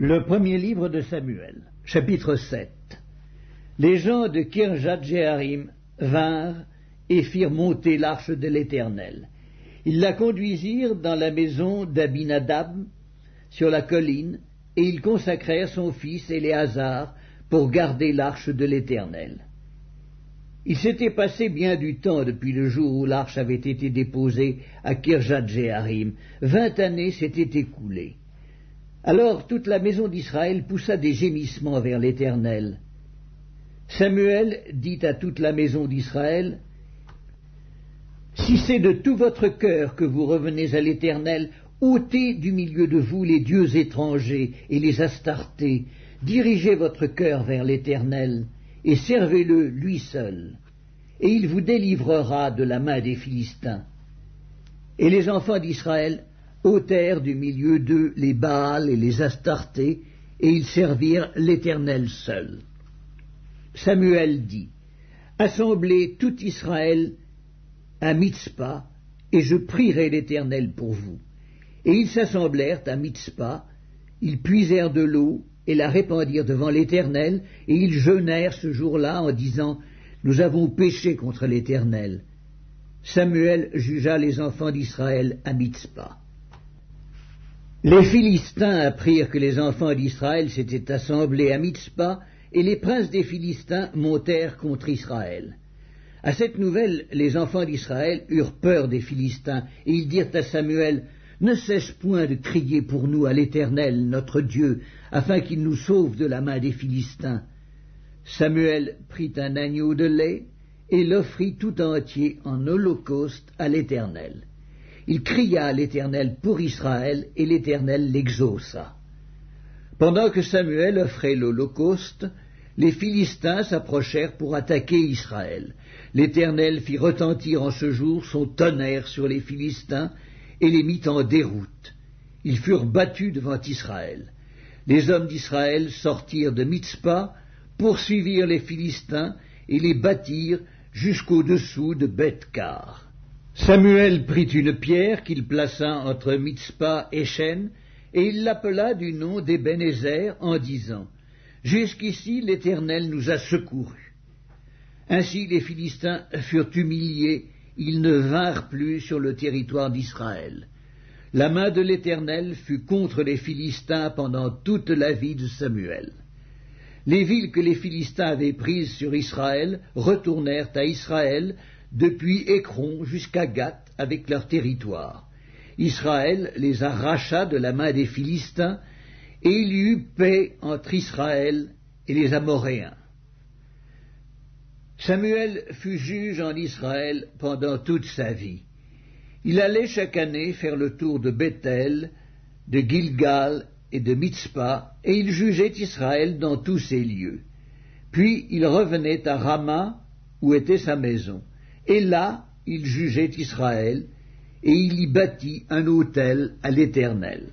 Le premier livre de Samuel, chapitre 7. Les gens de Kirjat-Jéarim vinrent et firent monter l'arche de l'Éternel. Ils la conduisirent dans la maison d'Abinadab sur la colline, et ils consacrèrent son fils Éléazar pour garder l'arche de l'Éternel. Il s'était passé bien du temps depuis le jour où l'arche avait été déposée à Kirjat-Jéarim. 20 années s'étaient écoulées. Alors toute la maison d'Israël poussa des gémissements vers l'Éternel. Samuel dit à toute la maison d'Israël, « Si c'est de tout votre cœur que vous revenez à l'Éternel, ôtez du milieu de vous les dieux étrangers et les Astartés, dirigez votre cœur vers l'Éternel, et servez-le lui seul, et il vous délivrera de la main des Philistins. » Et les enfants d'Israël ôtèrent du milieu d'eux les Baals et les Astartés, et ils servirent l'Éternel seul. Samuel dit, « Assemblez tout Israël à Mitzpa, et je prierai l'Éternel pour vous. » Et ils s'assemblèrent à Mitzpa, ils puisèrent de l'eau, et la répandirent devant l'Éternel, et ils jeûnèrent ce jour-là en disant, « Nous avons péché contre l'Éternel. » Samuel jugea les enfants d'Israël à Mitzpa. Les Philistins apprirent que les enfants d'Israël s'étaient assemblés à Mitzpa, et les princes des Philistins montèrent contre Israël. À cette nouvelle, les enfants d'Israël eurent peur des Philistins, et ils dirent à Samuel, « Ne cesse point de crier pour nous à l'Éternel, notre Dieu, afin qu'il nous sauve de la main des Philistins. » Samuel prit un agneau de lait, et l'offrit tout entier en holocauste à l'Éternel. Il cria à l'Éternel pour Israël, et l'Éternel l'exauça. Pendant que Samuel offrait l'holocauste, les Philistins s'approchèrent pour attaquer Israël. L'Éternel fit retentir en ce jour son tonnerre sur les Philistins, et les mit en déroute. Ils furent battus devant Israël. Les hommes d'Israël sortirent de Mitzpa, poursuivirent les Philistins, et les battirent jusqu'au-dessous de Beth-Kar. Samuel prit une pierre qu'il plaça entre Mitzpa et Shen, et il l'appela du nom d'Ebenezer en disant, « Jusqu'ici l'Éternel nous a secourus. » Ainsi les Philistins furent humiliés, ils ne vinrent plus sur le territoire d'Israël. La main de l'Éternel fut contre les Philistins pendant toute la vie de Samuel. Les villes que les Philistins avaient prises sur Israël retournèrent à Israël, depuis Écron jusqu'à Gath avec leur territoire. Israël les arracha de la main des Philistins, et il y eut paix entre Israël et les Amoréens. Samuel fut juge en Israël pendant toute sa vie. Il allait chaque année faire le tour de Bethel, de Gilgal et de Mitzpa, et il jugeait Israël dans tous ces lieux. Puis il revenait à Rama, où était sa maison, et là il jugeait Israël, et il y bâtit un autel à l'Éternel.